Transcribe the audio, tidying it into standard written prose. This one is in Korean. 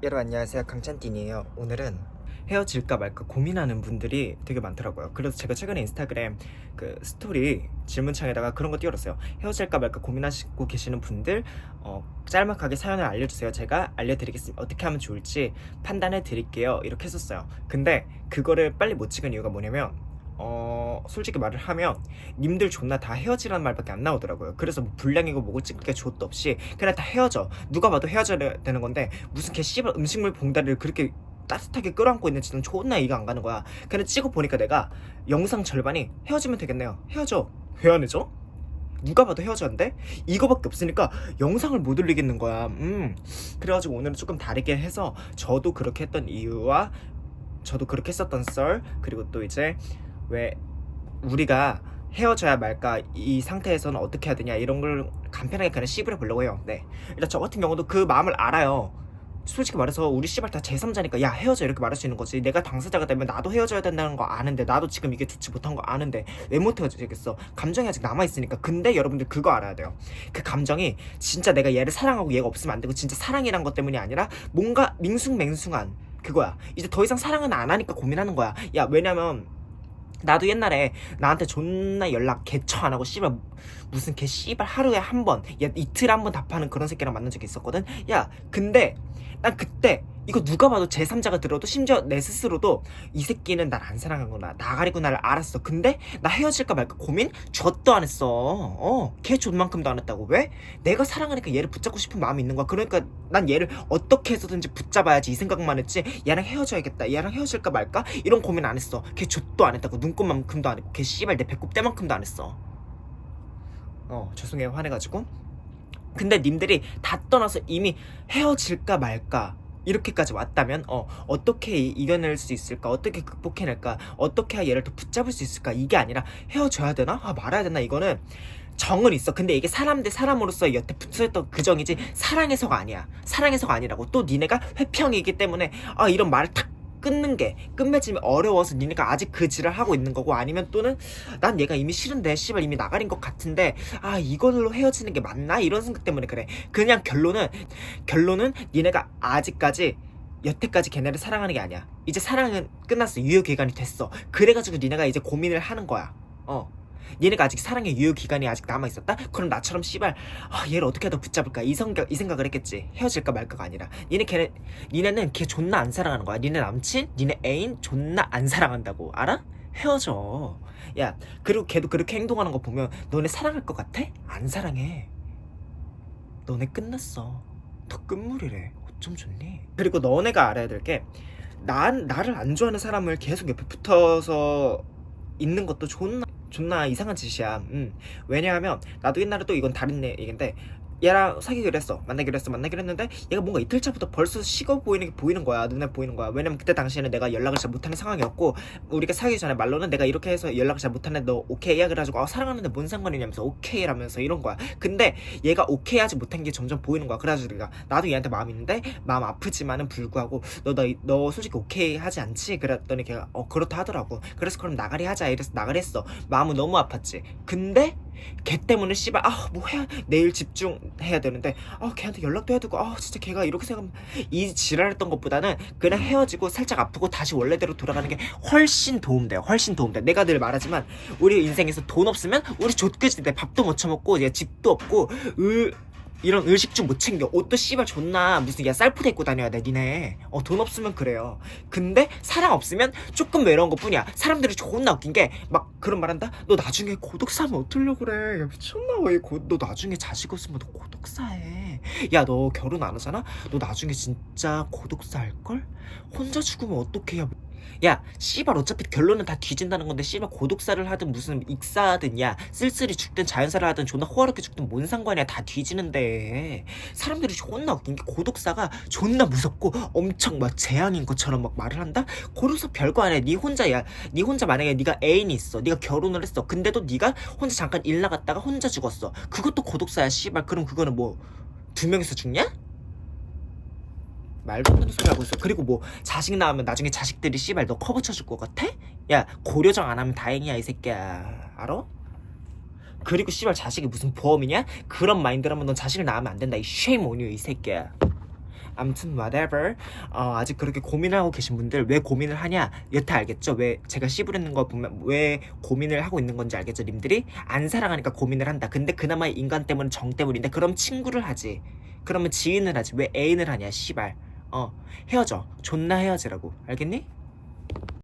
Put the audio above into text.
여러분 안녕하세요, 강찬띠이에요. 오늘은 헤어질까 말까 고민하는 분들이 되게 많더라고요. 그래서 제가 최근에 인스타그램 그 스토리 질문창에다가 그런 거 띄워놨어요. 헤어질까 말까 고민하시고 계시는 분들 짤막하게 사연을 알려주세요. 제가 알려드리겠습니다. 어떻게 하면 좋을지 판단해 드릴게요. 이렇게 했었어요. 근데 그거를 빨리 못 찍은 이유가 뭐냐면 솔직히 말을 하면 님들 존나 다 헤어지라는 말밖에 안 나오더라고요. 그래서 뭐 불량이고 뭐고 찍을 게 좆도 없이 그냥 다 헤어져. 누가 봐도 헤어져야 되는 건데 무슨 개 씨발 음식물 봉다리를 그렇게 따뜻하게 끌어안고 있는지는 존나 이해가 안 가는 거야. 그냥 찍어 보니까 내가 영상 절반이 헤어지면 되겠네요. 헤어져. 왜 안 해줘? 누가 봐도 헤어졌는데 이거밖에 없으니까 영상을 못 올리겠는 거야. 그래가지고 오늘은 조금 다르게 해서 저도 그렇게 했던 이유와 저도 그렇게 했었던 썰, 그리고 또 이제 왜 우리가 헤어져야 말까, 이 상태에서는 어떻게 해야 되냐, 이런 걸 간편하게 그냥 씹으려 보려고 해요. 네, 일단 저 같은 경우도 그 마음을 알아요. 솔직히 말해서 우리 씨발 다 제3자니까 야 헤어져 이렇게 말할 수 있는 거지. 내가 당사자가 되면 나도 헤어져야 된다는 거 아는데, 나도 지금 이게 좋지 못한 거 아는데 왜 못 헤어지겠어. 감정이 아직 남아있으니까. 근데 여러분들 그거 알아야 돼요. 그 감정이 진짜 내가 얘를 사랑하고 얘가 없으면 안 되고 진짜 사랑이란 것 때문이 아니라 뭔가 밍숭맹숭한 그거야. 이제 더 이상 사랑은 안 하니까 고민하는 거야. 야, 왜냐면 나도 옛날에 나한테 존나 연락 개처 안 하고 씨발 무슨 개 씨발 하루에 한 번, 야 이틀에 한 번 답하는 그런 새끼랑 만난 적이 있었거든. 야, 근데 난 그때 이거 누가 봐도 제3자가 들어도 심지어 내 스스로도 이 새끼는 날 안 사랑하구나, 나가리구나를 알았어. 근데 나 헤어질까 말까 고민 젖도 안 했어. 걔 젖만큼도 안 했다고. 왜? 내가 사랑하니까 얘를 붙잡고 싶은 마음이 있는 거야. 그러니까 난 얘를 어떻게 해서든지 붙잡아야지 이 생각만 했지, 얘랑 헤어져야겠다, 얘랑 헤어질까 말까 이런 고민 안 했어. 걔 젖도 안 했다고. 눈곱만큼도 안 했고 걔 씨발 내 배꼽 때만큼도 안 했어. 죄송해요, 화내가지고. 근데 님들이 다 떠나서 이미 헤어질까 말까 이렇게까지 왔다면 어떻게 이겨낼 수 있을까, 어떻게 극복해낼까, 어떻게 해야 얘를 더 붙잡을 수 있을까, 이게 아니라 헤어져야 되나 말아야 되나, 이거는 정은 있어. 근데 이게 사람 대 사람으로서 여태 붙어있던 그 정이지 사랑해서가 아니야. 사랑해서가 아니라고. 또 니네가 회평이기 때문에 이런 말을 탁 끊는 게, 끝맺음이 어려워서 니네가 아직 그 질을 하고 있는 거고, 아니면 또는 난 얘가 이미 싫은데 씨발 이미 나가린 것 같은데 이걸로 헤어지는 게 맞나 이런 생각 때문에 그래. 그냥 결론은 니네가 아직까지 여태까지 걔네를 사랑하는 게 아니야. 이제 사랑은 끝났어. 유효기간이 됐어. 그래가지고 니네가 이제 고민을 하는 거야. 니네가 아직 사랑의 유효기간이 아직 남아있었다? 그럼 나처럼 씨발 얘를 어떻게 더 붙잡을까 이 생각을 했겠지. 헤어질까 말까가 아니라 니네는 걔 존나 안 사랑하는 거야. 니네 남친, 니네 애인 존나 안 사랑한다고. 알아? 헤어져. 야, 그리고 걔도 그렇게 행동하는 거 보면 너네 사랑할 것 같아? 안 사랑해. 너네 끝났어. 더 끝물이래. 어쩜 좋니? 그리고 너네가 알아야 될 게, 나를 안 좋아하는 사람을 계속 옆에 붙어서 있는 것도 존나 이상한 짓이야. 왜냐하면 나도 옛날에, 또 이건 다른 얘기인데, 얘랑 사귀기로 했어. 만나기로 했는데 얘가 뭔가 이틀차부터 벌써 식어 보이는 게 보이는 거야. 눈에 보이는 거야. 왜냐면 그때 당시에는 내가 연락을 잘 못하는 상황이었고, 우리가 사귀기 전에 말로는 내가 이렇게 해서 연락을 잘 못하는데 너 오케이야? 그래가지고 사랑하는데 뭔 상관이냐면서 오케이라면서 이런 거야. 근데 얘가 오케이 하지 못한 게 점점 보이는 거야. 그래가지고 내가, 나도 얘한테 마음이 있는데 마음 아프지만은 불구하고 너 솔직히 오케이 하지 않지? 그랬더니 걔가 그렇다 하더라고. 그래서 그럼 나가리 하자 이래서 나가리 했어. 마음은 너무 아팠지. 근데 걔 때문에 씨발 뭐 해야, 내일 집중해야 되는데 걔한테 연락도 해야 되고, 진짜 걔가 이렇게 생각하면, 이 지랄했던 것보다는 그냥 헤어지고 살짝 아프고 다시 원래대로 돌아가는 게 훨씬 도움돼. 내가 늘 말하지만 우리 인생에서 돈 없으면 우리 좆끄지 돼. 밥도 못 처먹고 집도 없고 이런 의식주 못 챙겨. 옷도 씨발 존나 무슨 쌀포대 입고 다녀야 돼 니네. 돈 없으면 그래요. 근데 사랑 없으면 조금 외로운 것 뿐이야. 사람들이 존나 웃긴 게 막 그런 말한다. 너 나중에 고독사하면 어떡하려고 그래. 야 미쳤나 왜. 너 나중에 자식 없으면 너 고독사해. 야 너 결혼 안 하잖아? 너 나중에 진짜 고독사 할걸? 혼자 죽으면 어떡해. 야 씨발 어차피 결론은 다 뒤진다는 건데, 씨발 고독사를 하든 무슨 익사하든, 야 쓸쓸히 죽든 자연사를 하든 존나 호화롭게 죽든 뭔 상관이야. 다 뒤지는데. 사람들이 존나 웃긴 게, 고독사가 존나 무섭고 엄청 막 재앙인 것처럼 막 말을 한다? 고독사 별거 아니야. 니 혼자 만약에 니가 애인이 있어, 니가 결혼을 했어, 근데도 니가 혼자 잠깐 일 나갔다가 혼자 죽었어. 그것도 고독사야 씨발. 그럼 그거는 뭐 2명이서 죽냐? 말도 안 되는 소리 하고 있어. 그리고 뭐 자식 낳으면 나중에 자식들이 씨발 너 커버 쳐줄 것 같아? 야 고려정 안 하면 다행이야 이 새끼야. 알아? 그리고 씨발 자식이 무슨 보험이냐? 그런 마인드라면 넌 자식을 낳으면 안 된다. 이 쉐임 온유 이 새끼야. 아무튼 whatever. 아직 그렇게 고민을 하고 계신 분들 왜 고민을 하냐? 여태 알겠죠? 왜 제가 씨부리는 거 보면 왜 고민을 하고 있는 건지 알겠죠? 님들이 안 사랑하니까 고민을 한다. 근데 그나마 인간 때문에 정 때문인데 그럼 친구를 하지. 그러면 지인을 하지. 왜 애인을 하냐? 씨발. 헤어져. 존나 헤어지라고. 알겠니?